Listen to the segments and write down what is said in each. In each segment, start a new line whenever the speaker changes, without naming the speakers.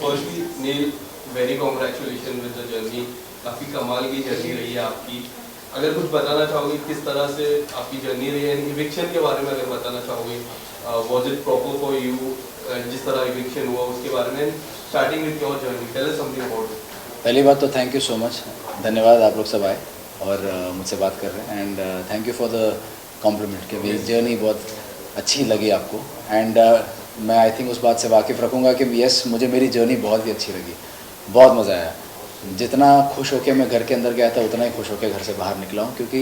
Firstly Neel, very congratulation with the journey. काफ़ी कमाल की जर्नी रही है आपकी। अगर कुछ बताना चाहोगे किस तरह से आपकी जर्नी रही है, इविक्शन के बारे में अगर बताना चाहोगे, was it proper for you, जिस तरह इविक्शन हुआ उसके बारे में, starting with your journey, tell us something about it.
पहली बात तो थैंक यू सो मच, धन्यवाद आप लोग सब आए और मुझसे बात कर रहे हैं। And thank you for the compliment कि मेरी जर्नी बहुत अच्छी लगी आपको। एंड मैं आई थिंक उस बात से वाकिफ़ रखूँगा कि यस, मुझे मेरी जर्नी बहुत ही अच्छी लगी, बहुत मज़ा आया। जितना खुश होकर मैं घर के अंदर गया था उतना ही खुश होकर घर से बाहर निकला हूँ, क्योंकि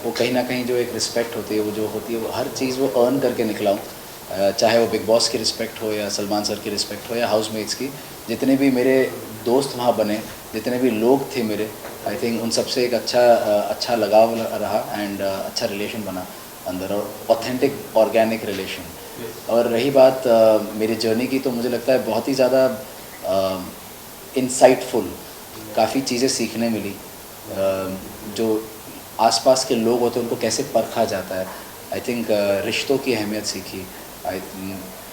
वो कहीं ना कहीं जो एक रिस्पेक्ट होती है, वो जो होती है, वो हर चीज़ वो अर्न करके निकला हूँ। चाहे वो बिग बॉस की रिस्पेक्ट हो या सलमान सर की रिस्पेक्ट हो या हाउसमेट्स की, जितने भी मेरे दोस्त वहाँ बने, जितने भी लोग थे मेरे, आई थिंक उन सबसे एक अच्छा लगाव रहा एंड अच्छा रिलेशन बना अंदर, और ऑथेंटिक ऑर्गेनिक रिलेशन। और रही बात मेरी जर्नी की, तो मुझे लगता है बहुत ही ज़्यादा इंसाइटफुल, काफ़ी चीज़ें सीखने मिली। जो आसपास के लोग होते हैं उनको कैसे परखा जाता है, आई थिंक रिश्तों की अहमियत सीखी।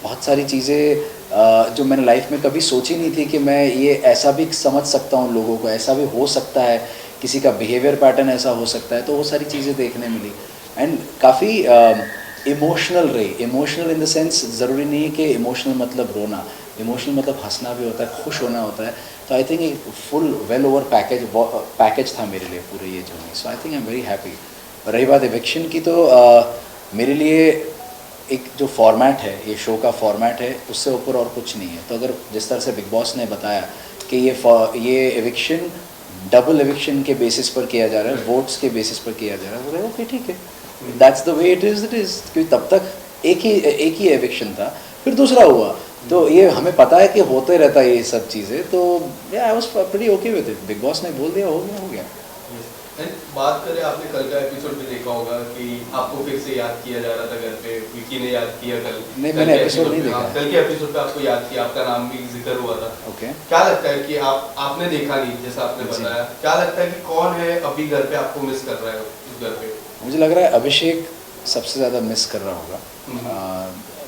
बहुत सारी चीज़ें जो मैंने लाइफ में कभी सोची नहीं थी कि मैं ये ऐसा भी समझ सकता हूँ लोगों को, ऐसा भी हो सकता है, किसी का बिहेवियर पैटर्न ऐसा हो सकता है, तो वो सारी चीज़ें देखने मिली। एंड काफ़ी इमोशनल रही। इमोशनल इन द सेंस, ज़रूरी नहीं है कि इमोशनल मतलब रोना, इमोशनल मतलब हंसना भी होता है, खुश होना होता है। तो आई थिंक एक फुल वेल ओवर पैकेज था मेरे लिए पूरे ये journey. So I think I am very happy. रही बात इविक्शन की, तो मेरे लिए एक जो फॉर्मेट है, ये शो का फॉर्मेट है, उससे ऊपर और कुछ नहीं है। तो अगर जिस तरह से बिग बॉस ने बताया कि ये इविक्शन डबल इविक्शन के बेसिस पर किया जा रहा है, वोट्स के बेसिस पर किया जा रहा है, बोले ओके ठीक है, that's the way it is. क्योंकि तब तक एक ही एविक्शन था, फिर दूसरा हुआ, तो ये हमें पता है कि होते रहता है ये सब चीज़ें। तो या I was pretty okay with it. Big boss ने बोल दिया, हो गया।
बात करें, आपने कल का एपिसोड भी देखा होगा कि आपको फिर से याद किया जा रहा था घर पे, विकी ने याद किया कल।
नहीं, मैंने एपिसोड नहीं देखा।
कल के एपिसोड पे आपको याद किया, आपका नाम भी जिक्र हुआ था।
ओके।
क्या लगता है कि आपने देखा नहीं, जैसा आपने बताया, क्या लगता है कि कौन है अभी घर पे आपको मिस कर रहा है उस घर पे?
मुझे लग रहा है अभिषेक सबसे ज़्यादा मिस कर रहा होगा।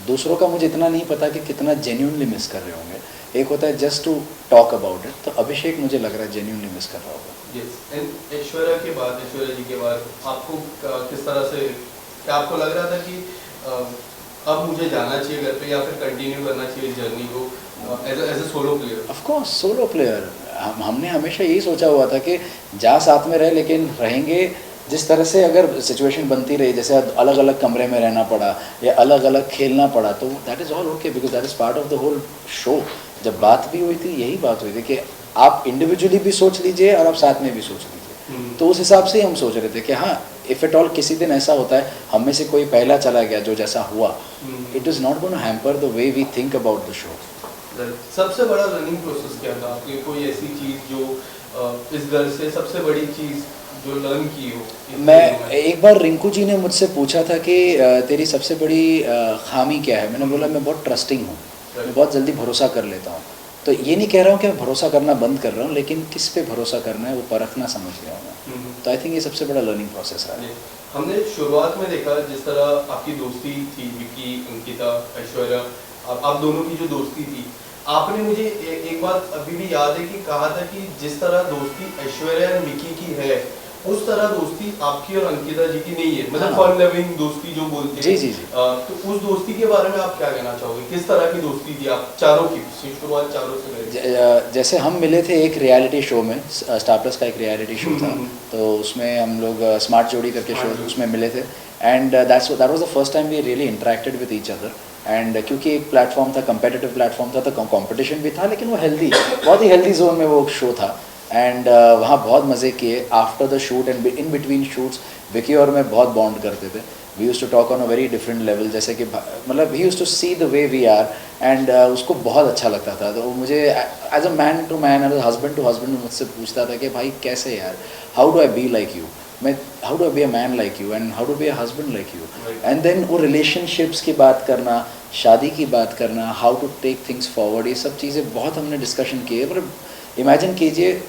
दूसरों का मुझे इतना नहीं पता कि कितना जेन्यूनली मिस कर रहे होंगे। एक होता है just to talk about it, तो अभिषेक मुझे लग रहा है जेन्यूनली मिस कर रहा होगा।
ऐश्वर्या के बाद, ऐश्वर्या जी के बाद आपको किस तरह से, क्या आपको लग रहा था कि अब मुझे जाना चाहिए घर पे, या फिर कंटिन्यू करना चाहिए जर्नी को as a solo player?
Of course solo player. हमने हमेशा यही सोचा हुआ था कि जा साथ में रहे, लेकिन रहेंगे जिस तरह से अगर सिचुएशन बनती रही, जैसे अलग अलग कमरे में रहना पड़ा या अलग अलग खेलना पड़ा, तो that is all okay, because that is part of the whole show. जब बात भी हुई थी, यही बात हुई थी कि आप इंडिविजुअली भी सोच लीजिए और आप साथ में भी सोच लीजिए। तो उस हिसाब से हम सोच रहे थे कि हाँ, इफ़ एट ऑल किसी दिन ऐसा होता है हम में से कोई पहला चला गया, जो जैसा हुआ, it is not gonna hamper the way we think about the show.
सबसे बड़ा रनिंग प्रोसेस क्या था आपकी? कोई ऐसी चीज़ जो इस घर से सबसे बड़ी चीज़ जो लर्न की हो?
मैं एक बार रिंकू जी ने मुझसे पूछा था कि तेरी सबसे बड़ी खामी क्या है। मैंने बोला मैं बहुत ट्रस्टिंग हूँ, मैं बहुत जल्दी भरोसा कर लेता हूँ। तो ये नहीं कह रहा हूँ कि मैं भरोसा करना बंद कर रहा हूँ, लेकिन किस पे भरोसा करना है वो परखना समझ गया हूँ मैं। तो आई थिंक ये सबसे बड़ा लर्निंग प्रोसेस है।
हमने शुरुआत में देखा जिस तरह आपकी दोस्ती थी, विकी, अंकिता, ऐश्वर्या, आप दोनों की जो दोस्ती थी, आपने मुझे एक बात अभी भी याद है कि कहा था कि जिस तरह दोस्ती ऐश्वर्या और विकी की है, उस तरह दोस्ती आपकी और अंकिता जी की नहीं है, मतलब फन लविंग दोस्ती जो बोलते हैं।
जी जी जी।
तो उस दोस्ती के बारे में आप क्या कहना चाहोगे? किस तरह की दोस्ती थी आप चारों की? शुरुआत चारों से करें।
जैसे हम मिले थे एक रियलिटी शो में, स्टार प्लस का एक रियलिटी शो था, तो उसमें हम लोग स्मार्ट जोड़ी करके शो उसमें मिले थे। And that was the first time we really interacted with each other. And क्योंकि एक प्लेटफॉर्म था, कंपेटिटिव प्लेटफॉर्म था, तो कंपटीशन भी था, लेकिन वो हेल्दी, बहुत ही हेल्दी जोन में वो शो था। एंड वहाँ बहुत मज़े किए। After the shoot and in between shoots Vicky और मैं बहुत बॉन्ड करते थे। We use to talk on a very different level, जैसे कि मतलब he use to see the way we are, and उसको बहुत अच्छा लगता था। तो वो मुझे as a man to man, as a husband to husband मुझसे पूछता था कि भाई कैसे यार, how do I be like you, मैं how do I be a man like you and how do be a husband like you. And then वो relationships की बात करना, शादी की बात करना, how to take things forward, ये सब चीज़ें बहुत हमने डिस्कशन किए। पर इमेजिन कीजिए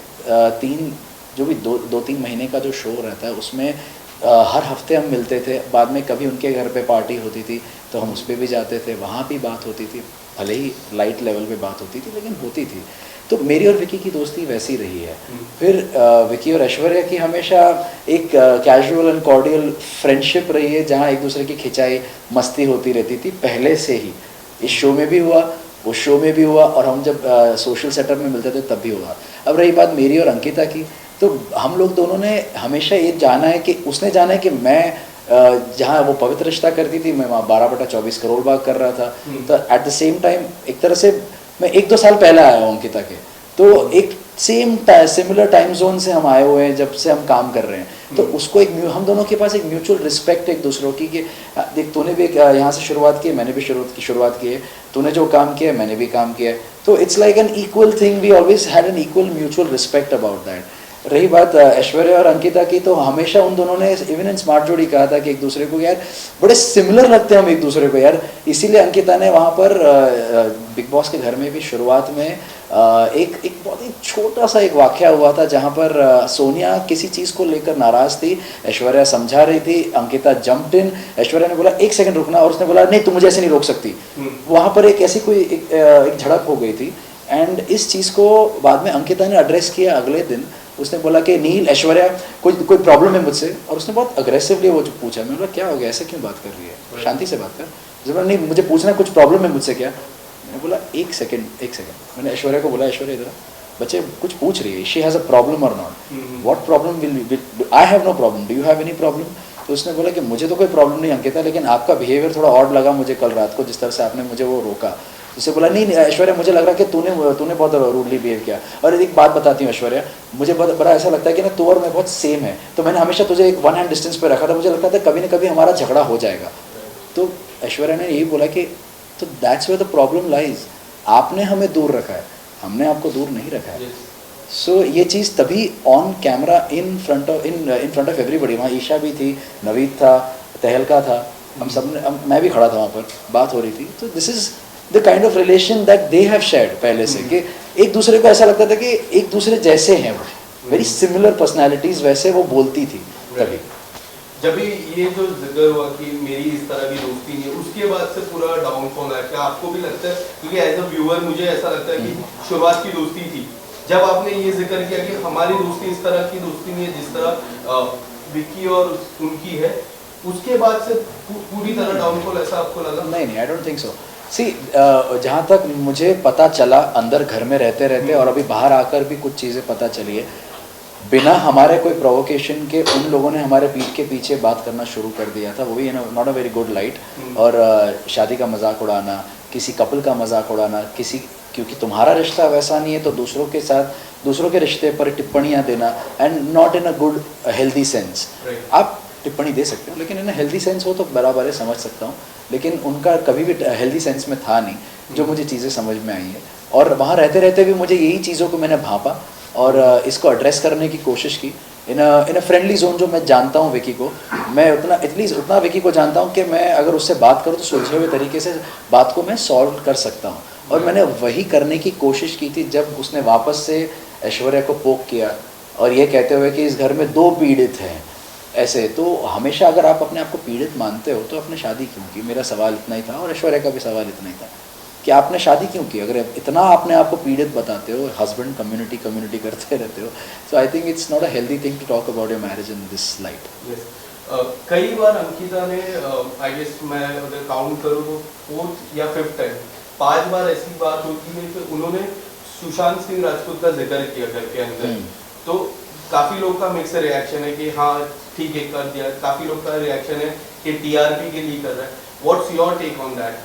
3 महीने का जो शो रहता है, उसमें हर हफ्ते हम मिलते थे, बाद में कभी उनके घर पे पार्टी होती थी तो हम उस पर भी जाते थे, वहाँ भी बात होती थी, भले ही लाइट लेवल पे बात होती थी लेकिन होती थी। तो मेरी और विकी की दोस्ती वैसी रही है। फिर विकी और ऐश्वर्या की हमेशा एक कैजुअल एंड कॉर्डियल फ्रेंडशिप रही है, जहाँ एक दूसरे की खिंचाई मस्ती होती रहती थी पहले से ही। इस शो में भी हुआ, उस शो में भी हुआ, और हम जब सोशल सेटअप में मिलते थे तब भी हुआ। अब रही बात मेरी और अंकिता की, तो हम लोग दोनों ने हमेशा ये जाना है कि उसने जाना है कि मैं जहाँ वो पवित्र रिश्ता करती थी मैं वहाँ 12/24 करोड़ बाग कर रहा था। तो एट द सेम टाइम एक तरह से मैं 1-2 साल पहले आया हूँ अंकिता के, तो एक सिमिलर टाइम जोन से हम आए हुए हैं जब से हम काम कर रहे हैं। तो उसको एक हम दोनों के पास एक म्यूचुअल रिस्पेक्ट एक दूसरों की कि देख तूने भी यहाँ से शुरुआत की, मैंने भी शुरुआत की है, तूने जो काम किया है मैंने भी काम किया है, तो it's like an equal thing, we always had an equal mutual respect about that. रही बात ऐश्वर्या और अंकिता की, तो हमेशा उन दोनों ने इवन इन स्मार्ट जोड़ी कहा था कि एक दूसरे को यार बड़े सिमिलर लगते हैं हम एक दूसरे को यार। इसीलिए अंकिता ने वहाँ पर बिग बॉस के घर में भी शुरुआत में एक बहुत ही छोटा सा एक वाक़या हुआ था जहाँ पर सोनिया किसी चीज़ को लेकर नाराज़ थी, ऐश्वर्या समझा रही थी, अंकिता जंप्ड इन, ऐश्वर्या ने बोला 1 सेकंड रुकना, और उसने बोला नहीं तुम मुझे ऐसे नहीं रोक सकती। वहाँ पर एक ऐसी कोई एक झड़प हो गई थी, एंड इस चीज़ को बाद में अंकिता ने एड्रेस किया अगले दिन। उसने बोला कि नील ऐश्वर्या कोई प्रॉब्लम है मुझसे, और उसने बहुत अग्रेसिवली वो पूछा। मैंने बोला क्या हो गया, ऐसे क्यों बात कर रही है, शांति से बात कर। उसने बोला नहीं मुझे पूछना कुछ प्रॉब्लम है मुझसे क्या। मैंने बोला एक सेकंड। मैंने ऐश्वर्या को बोला ऐश्वर्या इधर बच्चे कुछ पूछ रही है, शी हैज़ अ प्रॉब्लम और not, what problem will I have no problem, do you have any problem. तो उसने बोला कि मुझे तो कोई प्रॉब्लम नहीं अंकिता, लेकिन आपका बिहेवियर थोड़ा ऑड लगा मुझे कल रात को, जिस तरह से आपने मुझे वो रोका। उससे बोला नहीं ऐश्वर्या मुझे लग रहा है कि तूने बहुत रूडली बिहेव किया। और एक बात बताती हूँ ऐश्वर्या, मुझे बड़ा ऐसा लगता है कि ना तू और मैं बहुत सेम है, तो मैंने हमेशा तुझे एक 1 हैंड डिस्टेंस पे रखा था, मुझे लगता था कभी ना कभी हमारा झगड़ा हो जाएगा। तो ऐश्वर्या ने यही बोला कि तो that's where the problem lies, आपने हमें दूर रखा है, हमने आपको दूर नहीं रखा है। सो ये चीज़ तभी on camera in front of everybody, वहाँ ईशा भी थी, नवीद था, तहलका था, हम सब ने, मैं भी खड़ा था वहाँ पर, बात हो रही थी। तो this is the kind of relation that they have shared पहले से, कि एक दूसरे को ऐसा लगता था कि एक दूसरे जैसे हैं, वो वेरी सिमिलर पर्सनैलिटीज़, वैसे वो बोलती थी तभी।
जब ये जो जिक्र हुआ कि मेरी इस तरह की दोस्ती नहीं है, उसके बाद से पूरा डाउनफॉल आया, क्या आपको भी लगता है? क्योंकि एज अ व्यूअर मुझे ऐसा लगता है कि शुरुआत की दोस्ती थी, जब आपने ये जिक्र किया कि हमारी दोस्ती इस तरह की दोस्ती नहीं है जिस तरह विक्की और उनकी है, उसके बाद से पूरी तरह डाउनफॉल ऐसा आपको लगा?
नहीं, आई डोंट थिंक सो। सी जहाँ तक मुझे पता चला अंदर घर में रहते रहते, और अभी बाहर आकर भी कुछ चीज़ें पता चली है, बिना हमारे कोई प्रोवोकेशन के उन लोगों ने हमारे पीठ के पीछे बात करना शुरू कर दिया था, वो भी not a very good light. और शादी का मजाक उड़ाना, किसी कपल का मजाक उड़ाना, किसी क्योंकि तुम्हारा रिश्ता वैसा नहीं है तो दूसरों के साथ दूसरों के रिश्ते पर टिप्पणियाँ देना, and not in a good healthy sense. आप टिप्पणी दे सकते हो लेकिन इन हेल्दी सेंस हो तो बराबर है, समझ सकता हूँ, लेकिन उनका कभी भी हेल्दी सेंस में था नहीं, जो मुझे चीज़ें समझ में आई हैं। और वहाँ रहते रहते भी मुझे यही चीज़ों को मैंने भांपा और इसको एड्रेस करने की कोशिश की इन अ फ्रेंडली जोन। जो मैं जानता हूँ विकी को, मैं एटलीस्ट उतना विकी को जानता हूँ कि मैं अगर उससे बात करूँ तो सुलझे हुए तरीके से बात को मैं सॉल्व कर सकता हूँ, और मैंने वही करने की कोशिश की थी जब उसने वापस से ऐश्वर्या को पोक किया, और ये कहते हुए कि इस घर में 2 पीड़ित हैं ऐसे। तो हमेशा अगर आप अपने आप को पीड़ित मानते हो तो आपने शादी क्यों की? मेरा सवाल इतना ही था, और ऐश्वर्या का भी सवाल इतना ही था कि आपने शादी क्यों की अगर इतना अपने आप को पीड़ित बताते हो, हस्बैंड कम्युनिटी करते रहते हो। So I think it's not a healthy thing to talk about your marriage in this light.
कई बार अंकिता ने आई गेस मैं अगर काउंट करूँ तो 4th या 5th टाइम 5 बार ऐसी बात होती है कि उन्होंने सुशांत सिंह राजपूत का जिक्र किया घर के अंदर। तो काफ़ी लोग का मिक्स रिएक्शन है कि हाँ ठीक है कर दिया, काफ़ी लोग का रिएक्शन है कि टीआरपी के लिए कर रहा है। What's your take on that?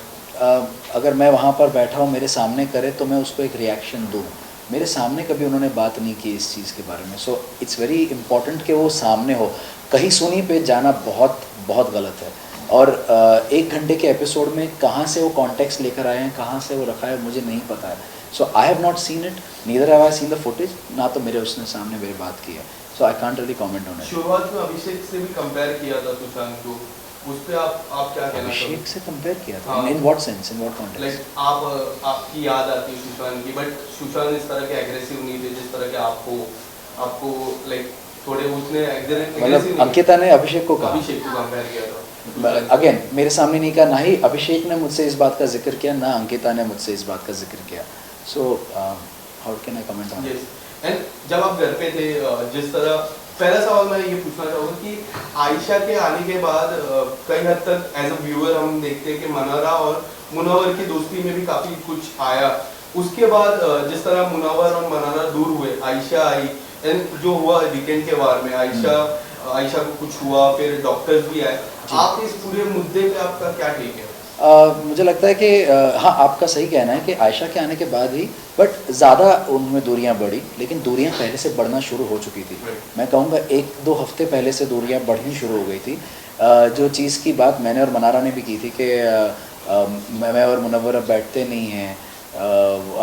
अगर मैं वहाँ पर बैठा हूँ मेरे सामने करे तो मैं उसको एक रिएक्शन दूँ। मेरे सामने कभी उन्होंने बात नहीं की इस चीज़ के बारे में। सो इट्स वेरी इंपॉर्टेंट कि वो सामने हो। कहीं सुनी पे जाना बहुत बहुत गलत है। और 1 घंटे के एपिसोड में कहाँ से वो कॉन्टेक्स्ट लेकर आए हैं, कहाँ से वो रखा है, मुझे नहीं पता है। So I have not seen it, neither have I seen the footage, ना तो मेरे उसने सामने मेरी बात की है। So I can't really comment on it.
शुरुआत में अभिषेक से भी कंपेयर किया था सुशांत को, उस पे आप क्या कहना?
अभिषेक से कंपेयर किया था? In what sense, in what context?
Like आपकी याद आती है सुशांत की, बट सुशांत इस तरह के एग्रेसिव नहीं थे जिस तरह के आपको लाइक थोड़े उसने
मतलब अंकिता ने अभिषेक को कहा,
अभिषेक को कंपेयर किया था।
अगेन मेरे सामने नहीं कहा, ना ही अभिषेक ने मुझसे इस बात का जिक्र किया, ना अंकिता ने मुझसे इस बात का जिक्र किया. So how can I comment on
yes. And जब आप घर पे थे, जिस तरह पहला सवाल मैं ये पूछना चाहूँगा कि आयशा के आने के बाद कई हद तक एज अ व्यूअर हम देखते हैं कि मनारा और मुनव्वर की दोस्ती में भी काफ़ी कुछ आया. उसके बाद जिस तरह मुनव्वर और मनारा दूर हुए, आयशा आई, एंड जो हुआ वीकेंड के वार में आयशा को कुछ हुआ, फिर डॉक्टर्स भी आए. आप इस पूरे मुद्दे पे आपका क्या टेक है?
मुझे लगता है कि हाँ, आपका सही कहना है कि आयशा के आने के बाद ही बट ज़्यादा उनमें दूरियां बढ़ी, लेकिन दूरियां पहले से बढ़ना शुरू हो चुकी थी. मैं कहूँगा 1-2 हफ्ते पहले से दूरियां बढ़नी शुरू हो गई थी. जो चीज़ की बात मैंने और मनारा ने भी की थी कि मैं और मुनव्वर अब बैठते नहीं हैं,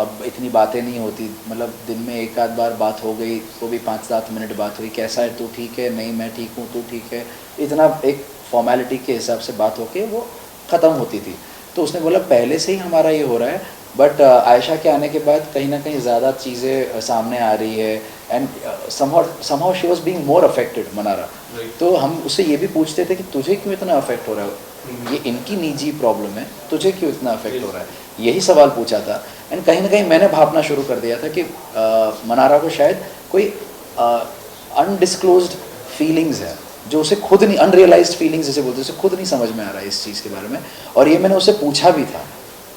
अब इतनी बातें नहीं होती, मतलब दिन में एक आध बार बात हो गई, वो भी 5-7 मिनट बात हुई, कैसा है तू, ठीक है, नहीं मैं ठीक हूँ, तू ठीक है, इतना एक फॉर्मेलिटी के हिसाब से बात होके वो ख़त्म होती थी. तो उसने बोला पहले से ही हमारा ये हो रहा है, बट आयशा के आने के बाद कहीं ना कहीं ज़्यादा चीज़ें सामने आ रही है. And somehow she was being more affected, Mannara. तो हम उससे ये भी पूछते थे कि तुझे क्यों इतना अफेक्ट हो रहा है, ये इनकी निजी प्रॉब्लम है, तुझे क्यों इतना अफेक्ट हो रहा है, यही सवाल पूछा था. एंड कहीं ना कहीं मैंने भापना शुरू कर दिया था कि मनारा को शायद कोई अनडिस्क्लोज्ड फीलिंग्स है, जो उसे खुद नहीं, अनरियलाइज्ड फीलिंग्स जैसे बोलते हैं, उसे खुद नहीं समझ में आ रहा है इस चीज़ के बारे में. और ये मैंने उससे पूछा भी था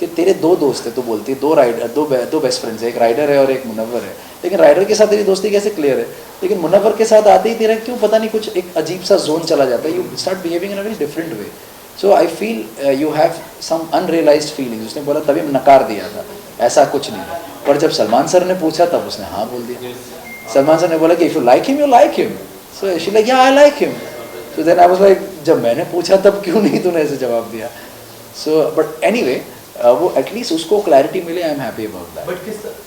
कि तेरे 2 दोस्त है, तो बोलती है 2 बेस्ट फ्रेंड्स है, एक राइडर है और एक मुनव्वर है, लेकिन राइडर के साथ तेरी दोस्ती कैसे क्लियर है, लेकिन मुनव्वर के साथ आते ही तेरा क्यों पता नहीं कुछ एक अजीब सा जोन चला जाता है, you start behaving in a very different way. So I feel you have some unrealised feelings. उसने बोला, तभी नकार दिया था, ऐसा कुछ नहीं है. पर जब सलमान सर ने पूछा तब उसने हाँ बोल दिया. सलमान सर ने बोला कि if you like him you like him. So she like या I like him. So then I was like, जब मैंने पूछा तब क्यों नहीं तूने ऐसे जवाब दिया. सो बट एनीवे, वो एटलीस्ट उसको क्लैरिटी मिले, I am happy about that.
But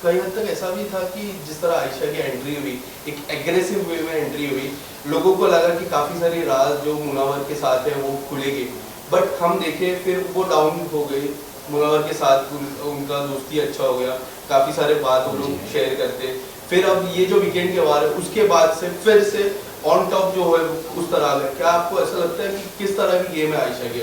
कई हद तक ऐसा भी था कि जिस तरह आयशा की एंट्री हुई, एक एग्रेसिव वे में एंट्री हुई, लोगों को लगा कि काफ़ी सारी राज जो मुनव्वर के साथ है वो खुलेगी, बट हम देखें फिर वो डाउन हो गई. मुनव्वर के साथ उनका दोस्ती अच्छा हो गया, काफ़ी सारे बात वो लोग शेयर करते. फिर अब ये जो वीकेंड के वार है उसके बाद से फिर से ऑन टॉप जो है उस तरह का. क्या आपको ऐसा लगता है कि किस तरह की गेम है आयशा की?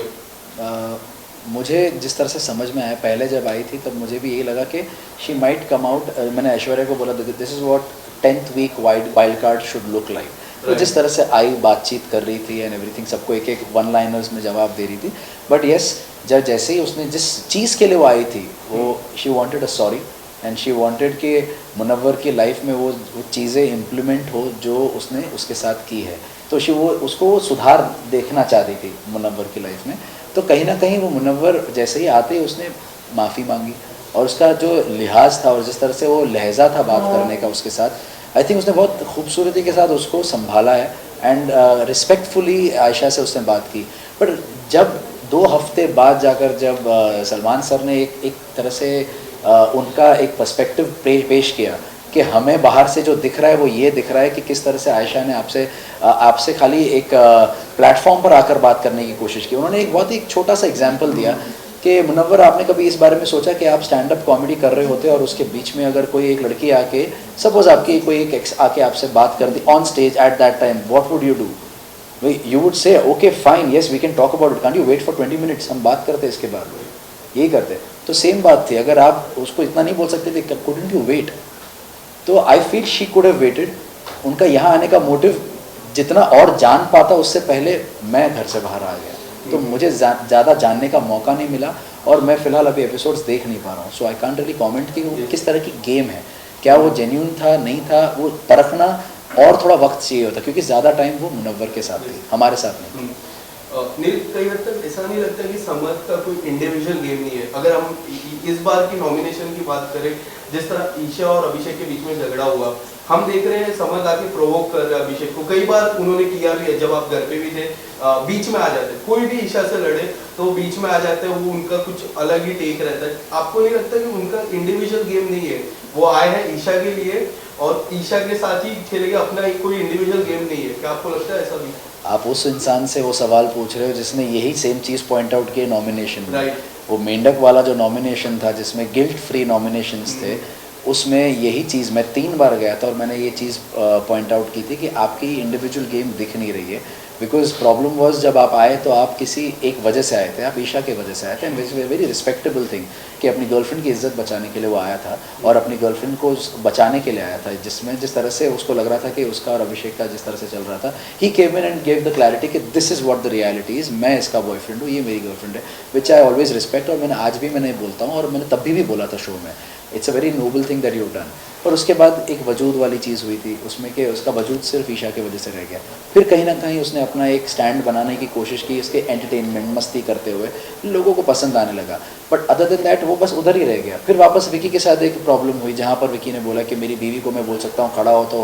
मुझे जिस तरह से समझ में आया, पहले जब आई थी तब मुझे भी यही लगा कि शी माइट कम आउट. मैंने ऐश्वर्या को बोला, this is what 10th week wild card should look like. तो जिस तरह से आई, बातचीत कर रही थी एंड एवरीथिंग, सबको एक एक वन लाइनर्स में जवाब दे रही थी. बट येस, जब जैसे ही उसने जिस चीज़ के लिए वो आई थी, वो she wanted a sorry and she wanted कि मुनव्वर की लाइफ में वो चीज़ें इम्प्लीमेंट हो जो उसने उसके साथ की है. तो उसको वो सुधार देखना चाह रही थी मुनव्वर की लाइफ में. तो कहीं ना कहीं वो मुनव्वर जैसे ही आते ही उसने माफ़ी मांगी, और उसका जो लिहाज था और जिस तरह से वो लहजा था बात करने का उसके साथ, आई थिंक उसने बहुत खूबसूरती के साथ उसको संभाला है. एंड रिस्पेक्टफुली आयशा से उसने बात की. बट जब 2 हफ्ते बाद जाकर जब सलमान सर ने एक तरह से उनका एक पर्सपेक्टिव पेश किया कि हमें बाहर से जो दिख रहा है वो ये दिख रहा है कि किस तरह से आयशा ने आपसे खाली एक प्लेटफॉर्म पर आकर बात करने की कोशिश की. उन्होंने एक बहुत ही छोटा सा एग्जांपल दिया कि मुनव्वर, आपने कभी इस बारे में सोचा कि आप स्टैंड अप कॉमेडी कर रहे होते और उसके बीच में अगर कोई एक लड़की आके, सपोज आपकी कोई एक आके आपसे बात कर दी on stage at that time, what would you do? You would say okay fine, yes we can talk about it, can't you wait for 20 minutes, हम बात करते इसके बाद, यही करते. तो सेम बात थी, अगर आप उसको इतना नहीं बोल सकते थे, कुडंट यू वेट? तो I feel she could have waited. उनका यहाँ आने का मोटिव जितना और जान पाता उससे पहले मैं घर से बाहर आ गया, तो मुझे ज़्यादा जानने का मौका नहीं मिला. और मैं फ़िलहाल अभी एपिसोड्स देख नहीं पा रहा हूँ, सो आई कांट रियली कमेंट कि वो किस तरह की गेम है, क्या वो जेन्यून था नहीं था, वो परखना और थोड़ा वक्त चाहिए होता, क्योंकि ज़्यादा टाइम वो मुनव्वर के साथ थी, हमारे साथ नहीं.
कई हद तक ऐसा नहीं लगता कि समद का कोई इंडिविजुअल गेम नहीं है? अगर हम इस बार की नॉमिनेशन की बात करें, जिस तरह ईशा और अभिषेक के बीच में झगड़ा हुआ, हम देख रहे हैं समद आके प्रोवोक कर रहे हैं अभिषेक को. कई बार उन्होंने किया भी है, जब आप घर पे भी थे, बीच में आ जाते, कोई भी ईशा से लड़े तो बीच में आ जाते हैं, वो उनका कुछ अलग ही टेक रहता है. आपको नहीं लगता कि उनका इंडिविजुअल गेम नहीं है, वो आए हैं ईशा के लिए और ईशा के साथ ही खेलेंगे, अपना कोई इंडिविजुअल गेम नहीं है? क्या आपको लगता है ऐसा भी?
आप उस इंसान से वो सवाल पूछ रहे हो जिसने यही सेम चीज़ पॉइंट आउट किए नॉमिनेशन में. वो मेंढक वाला जो नॉमिनेशन था जिसमें गिल्ट फ्री नॉमिनेशंस थे, उसमें यही चीज़ मैं 3 बार गया था और मैंने ये चीज़ पॉइंट आउट की थी कि आपकी इंडिविजुअल गेम दिख नहीं रही है। बिकॉज प्रॉब्लम वॉज जब आप आए तो आप किसी एक वजह से आए थे, आप ईशा के वजह से आए थे, and which very respectable thing कि अपनी गर्लफ्रेंड की इज्जत बचाने के लिए वो आया था और अपनी गर्लफ्रेंड को बचाने के लिए आया था, जिसमें जिस तरह से उसको लग रहा था कि उसका और अभिषेक का जिस तरह से चल रहा था, he came in and gave the clarity कि this is what the reality is, मैं इसका बॉयफ्रेंड हूँ, ये मेरी गर्लफ्रेंड है, विच आई ऑलवेज रिस्पेक्ट। और मैंने आज भी मैंने बोलता हूँ और मैंने तब भी बोला था शो में, it's a very noble thing that you done. और उसके बाद एक वजूद वाली चीज़ हुई थी उसमें कि उसका वजूद सिर्फ ईशा की वजह से रह गया। फिर कहीं ना कहीं उसने अपना एक स्टैंड बनाने की कोशिश की, उसके एंटरटेनमेंट मस्ती करते हुए लोगों को पसंद आने लगा, बट अदर देन दैट वो बस उधर ही रह गया। फिर वापस विकी के साथ एक प्रॉब्लम हुई जहाँ पर विकी ने बोला कि मेरी बीवी को मैं बोल सकता हूँ खड़ा हो तो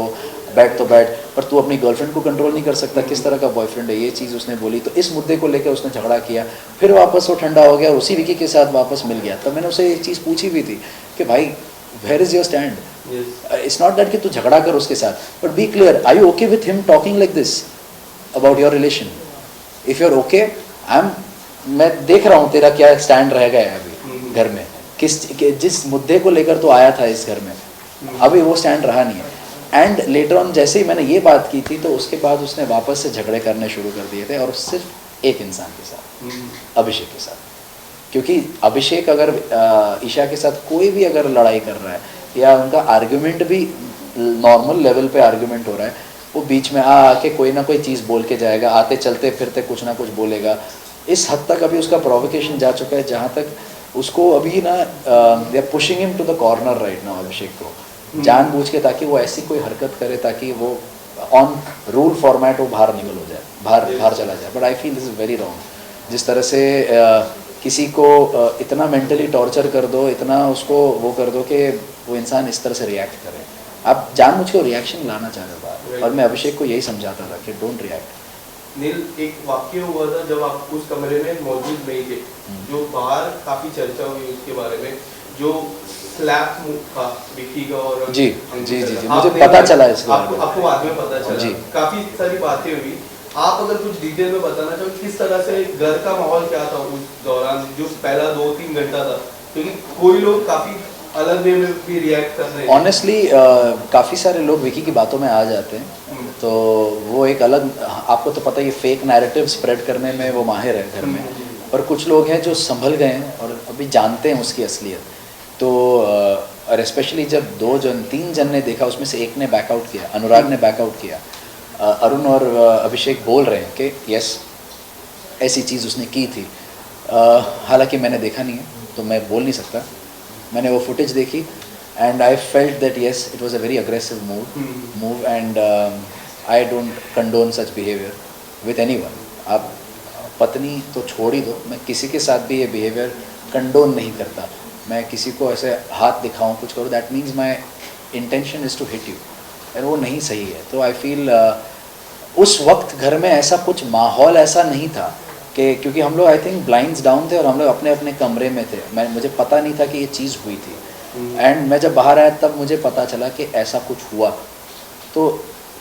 बैठ तो बैठ, पर तू अपनी गर्लफ्रेंड को कंट्रोल नहीं कर सकता, किस तरह का बॉयफ्रेंड है, ये चीज़ उसने बोली। तो इस मुद्दे को लेकर उसने झगड़ा किया, फिर वापस वो ठंडा हो गया और उसी विकी के साथ वापस मिल गया। तब मैंने उसे एक चीज़ पूछी भी थी कि भाई where is your stand, it's not that कि तू झगड़ा कर उसके साथ, but be clear, are you okay with him talking like this about your relation? If you are okay, मैं देख रहा हूँ तेरा क्या स्टैंड रह गया है अभी घर में, जिस मुद्दे को लेकर तो आया था इस घर में, अभी वो स्टैंड रहा नहीं है। एंड लेटर ऑन जैसे ही मैंने ये बात की थी तो उसके बाद उसने वापस से झगड़े करने शुरू कर दिए थे, और सिर्फ एक इंसान के साथ, अभिषेक के साथ। क्योंकि अभिषेक अगर ईशा के साथ कोई भी अगर लड़ाई कर रहा है या उनका आर्ग्यूमेंट भी नॉर्मल लेवल पे आर्ग्यूमेंट हो रहा है, वो बीच में आके कोई ना कोई चीज़ बोल के जाएगा, आते चलते फिरते कुछ ना कुछ बोलेगा। इस हद तक अभी उसका प्रोवोकेशन जा चुका है जहाँ तक उसको अभी ना they are pushing him to the corner right now, Abhishek को जानबूझ के, ताकि वो ऐसी कोई हरकत करे ताकि वो ऑन रूल फॉर्मेट वो बाहर निकल हो जाए, बाहर चला जाए। But I feel this is very wrong. जिस तरह से किसी को इतना मेंटली टॉर्चर कर दो, इतना उसको वो कर दो कि वो इंसान इस तरह से रिएक्ट करे, आप जानबूझ के रिएक्शन लाना चाह रहे हो बाहर। और मैं अभिषेक को यही समझाता था कि डोंट रिएक्ट।
नील, एक वाक्य हुआ था जब आप उस कमरे में मौजूद नहीं थे, जो बाहर काफी चर्चा हुई उसके बारे में, जो स्लैप मूव था विकी का और
जी जी जी जी मुझे पता चला इसका,
आपको बाद में पता चला
जी।
काफी सारी बातें हुई। आप अगर कुछ डिटेल में बताना चाहो किस तरह से घर का माहौल क्या था उस दौरान, जो पहला 2-3 घंटा था, क्योंकि कोई लोग काफी अलग वे में भी रिएक्ट कर रहे हैं।
ऑनेस्टली काफ़ी सारे लोग विकी की बातों में आ जाते हैं, तो वो एक अलग, आपको तो पता ही फेक नैरेटिव स्प्रेड करने में वो माहिर है घर में, पर कुछ लोग हैं जो संभल गए हैं और अभी जानते हैं उसकी असलियत। तो और स्पेशली जब 3 जन ने देखा, उसमें से एक ने बैकआउट किया, अनुराग ने बैकआउट किया, अरुण और अभिषेक बोल रहे हैं कि यस ऐसी चीज़ उसने की थी। हालांकि मैंने देखा नहीं है तो मैं बोल नहीं सकता, मैंने वो फुटेज देखी and I felt that yes it was a very aggressive move and I don't condone such behaviour with anyone. आप पत्नी तो छोड़ ही दो, मैं किसी के साथ भी ये बिहेवियर कंडोन नहीं करता। मैं किसी को ऐसे हाथ दिखाऊं, कुछ करूँ, that means my intention is to hit you, और वो नहीं सही है। तो आई फील उस वक्त घर में ऐसा कुछ माहौल ऐसा नहीं था कि, क्योंकि हम लोग आई थिंक ब्लाइंड्स डाउन थे और हम लोग अपने अपने कमरे में थे, मुझे पता नहीं था कि ये चीज़ हुई थी। एंड मैं जब बाहर आया तब मुझे पता चला कि ऐसा कुछ हुआ। तो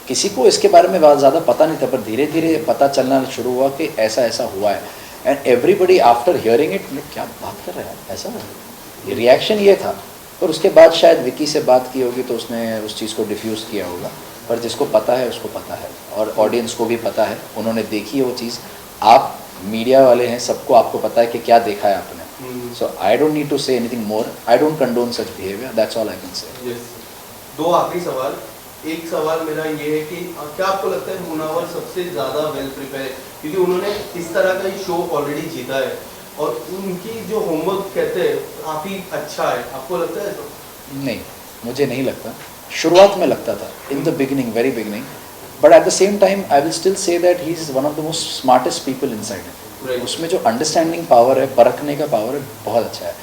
किसी को इसके बारे में बहुत ज़्यादा पता नहीं था, पर धीरे धीरे पता चलना शुरू हुआ कि ऐसा ऐसा हुआ है। And everybody after hearing it, क्या बात कर रहे हैं, ऐसा है, रिएक्शन ये था। और उसके बाद शायद विकी से बात की होगी तो उसने उस चीज़ को डिफ्यूज़ किया होगा, पर जिसको पता है उसको पता है, और ऑडियंस को भी पता है, उन्होंने देखी है वो चीज़। आप मीडिया वाले हैं, सबको आपको पता है कि क्या देखा है आपने। So I don't need to say anything more, I don't condone such behaviour, that's all I can say.
दो आखिरी सवाल। एक सवाल मेरा ये है कि क्या आपको लगता है मुनावर सबसे ज़्यादा वेल प्रिपेयर है, क्योंकि उन्होंने इस तरह का ही शो ऑलरेडी जीता है और उनकी जो होमवर्क कहते हैं काफ़ी अच्छा है, आपको लगता है? तो
नहीं, मुझे नहीं लगता। शुरुआत में लगता था, in the beginning, very beginning, but at the same time I will still say that he is one of the most smartest people inside. उसमें जो अंडरस्टैंडिंग पावर है, परखने का पावर है, बहुत अच्छा है।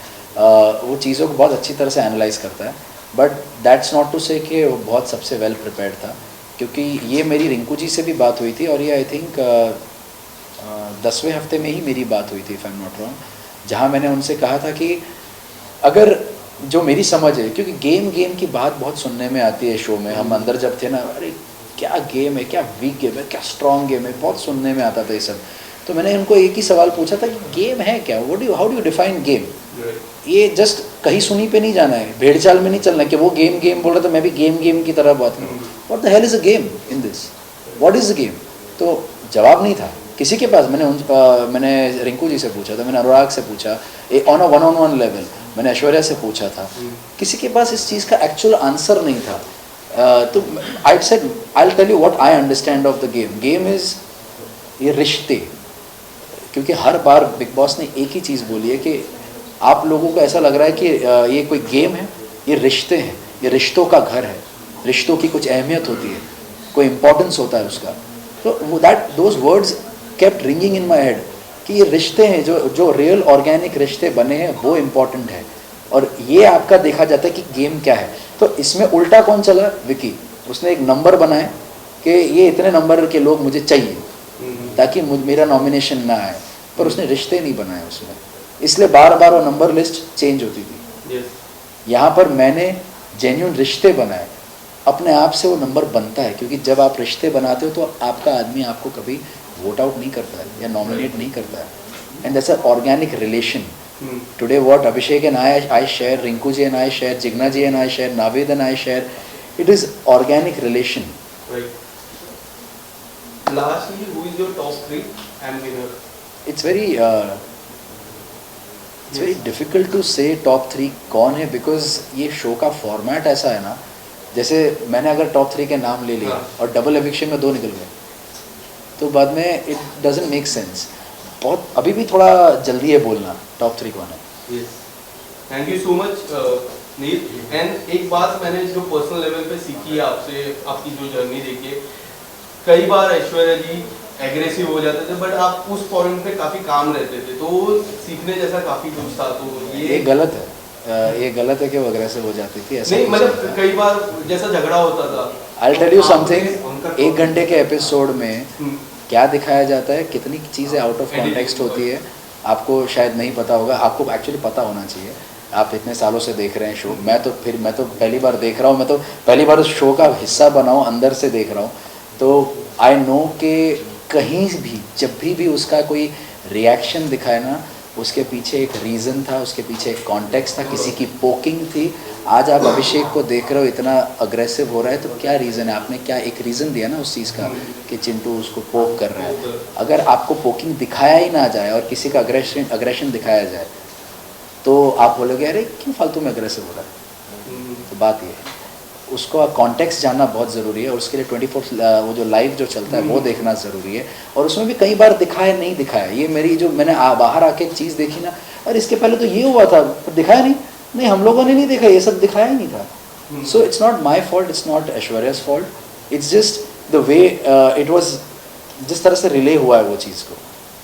वो चीज़ों को बहुत अच्छी तरह से एनालाइज करता है, बट दैट्स नॉट टू से कि वो बहुत सबसे वेल प्रिपेयर्ड था। क्योंकि ये मेरी रिंकू जी से भी बात हुई थी, और ये आई थिंक 10वें हफ्ते में ही मेरी बात हुई थी, if I am not wrong, जहाँ मैंने उनसे कहा था कि अगर जो मेरी समझ है, क्योंकि गेम की बात बहुत सुनने में आती है शो में, हम अंदर जब थे ना, अरे क्या गेम है, क्या वीक गेम है, क्या स्ट्रॉन्ग गेम है, बहुत सुनने में आता था ये सब। तो मैंने उनको एक ही सवाल पूछा था कि गेम है क्या, how do you define game, ये जस्ट कहीं सुनी पे नहीं जाना है, भेड़ चाल में नहीं चलना है कि वो गेम गेम बोल रहा था मैं भी गेम गेम की तरह बात करूँ. What the hell is a game in this, what is a game. तो जवाब नहीं था किसी के पास. मैंने रिंकू जी से पूछा था, मैंने अनुराग से पूछा, ऑन अ वन लेवल मैंने ऐश्वर्या से पूछा था. किसी के पास इस चीज़ का एक्चुअल आंसर नहीं था. तो I said I will tell you what I understand of the game. Game is ये रिश्ते. क्योंकि हर बार बिग बॉस ने एक ही चीज़ बोली है कि आप लोगों को ऐसा लग रहा है कि ये कोई गेम है, ये रिश्ते हैं, ये रिश्तों का घर है, रिश्तों की कुछ अहमियत होती है, कोई इम्पोर्टेंस होता है उसका. तो वो those words kept ringing in my head कि ये रिश्ते हैं, जो रियल ऑर्गेनिक रिश्ते बने हैं वो इम्पोर्टेंट है. और ये आपका देखा जाता है कि गेम क्या है. तो इसमें उल्टा कौन चला? विकी. उसने एक नंबर बनाए कि ये इतने नंबर के लोग मुझे चाहिए ताकि मेरा नॉमिनेशन ना आए, पर उसने रिश्ते नहीं बनाए उसमें, इसलिए बार बार वो नंबर लिस्ट चेंज होती थी. यहाँ पर मैंने जेन्यून रिश्ते बनाए, अपने आप से वो नंबर बनता है. क्योंकि जब आप रिश्ते बनाते हो तो आपका आदमी आपको कभी वोट आउट नहीं करता है या नॉमिनेट नहीं करता है. And that's a organic relation. Today what Abhishek and I share, Rinku ji and I share, Jigna ji and I share, Naveed and I share, it is organic relation.
Right. Lastly, who is your top 3 and winner?
It's very difficult to say top 3 कौन है, because ये show का format ऐसा है ना, जैसे मैंने अगर टॉप 3 के नाम ले लिया और डबल एविक्शन में 2 निकल गए तो बाद में इट डजंट मेक सेंस. बहुत अभी भी थोड़ा जल्दी है बोलना टॉप 3 कौन है.
Thank you so much Neel. And एक बात मैंने जो पर्सनल लेवल पे सीखी है आपसे, आपकी जो जर्नी देखिए, कई बार ऐश्वर्या जी एग्रेसिव हो जाते थे बट आप उस फॉर्म पे काफी काम रहते थे, तो सीखने जैसा काफी कुछ था. तो
ये गलत है. ये गलत है कि वो अग्रेसिव हो जाती थी. ऐसा
नहीं, मतलब कई बार जैसा झगड़ा होता था.
आई टेल यू समथिंग, 1 घंटे के एपिसोड में क्या दिखाया जाता है, कितनी चीज़ें आउट ऑफ कॉन्टेक्स्ट होती है, आपको शायद नहीं पता होगा. आपको एक्चुअली पता होना चाहिए. आप इतने सालों से देख रहे हैं शो. मैं तो पहली बार देख रहा हूँ. मैं तो पहली बार उस शो का हिस्सा बना हूँ, अंदर से देख रहा हूँ. तो आई नो कि कहीं भी जब भी उसका कोई रिएक्शन दिखाए ना, उसके पीछे एक रीज़न था, उसके पीछे एक कॉन्टेक्स्ट था, किसी की पोकिंग थी. आज आप अभिषेक को देख रहे हो इतना अग्रेसिव हो रहा है, तो क्या रीज़न है? आपने क्या एक रीज़न दिया ना उस चीज़ का कि चिंटू उसको पोक कर रहा है. अगर आपको पोकिंग दिखाया ही ना जाए और किसी का अग्रेशन दिखाया जाए तो आप बोलोगे अरे क्यों फालतू में अग्रेसिव हो रहा है. तो बात ये है, उसको कॉन्टेक्स्ट जानना बहुत ज़रूरी है. और उसके लिए 24 वो जो लाइव जो चलता है वो देखना ज़रूरी है. और उसमें भी कई बार दिखाया नहीं दिखाया. ये मेरी जो मैंने बाहर आके चीज़ देखी ना, और इसके पहले तो ये हुआ था पर दिखाया नहीं, हम लोगों ने नहीं देखा, ये सब दिखाया ही नहीं था. So it's not my fault, it's not Aishwarya's fault, it's just the way it was, जिस तरह से रिले हुआ है वो चीज़ को.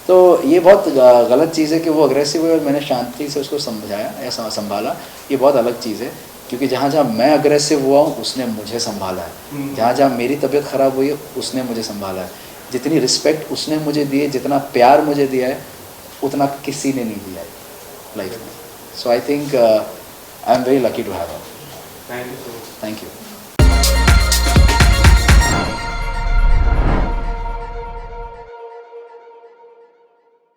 तो ये बहुत गलत चीज़ है कि वो अग्रेसिव है और मैंने शांति से उसको समझाया या संभाला. ये बहुत अलग चीज़ है, क्योंकि जहाँ जहाँ मैं अग्रेसिव हुआ हूँ उसने मुझे संभाला है. जहाँ जहाँ मेरी तबीयत ख़राब हुई है उसने मुझे संभाला है. जितनी रिस्पेक्ट उसने मुझे दी है, जितना प्यार मुझे दिया है, उतना किसी ने नहीं दिया है लाइफ में. So I think I am very lucky to have her.
Thank you so much.
Thank you.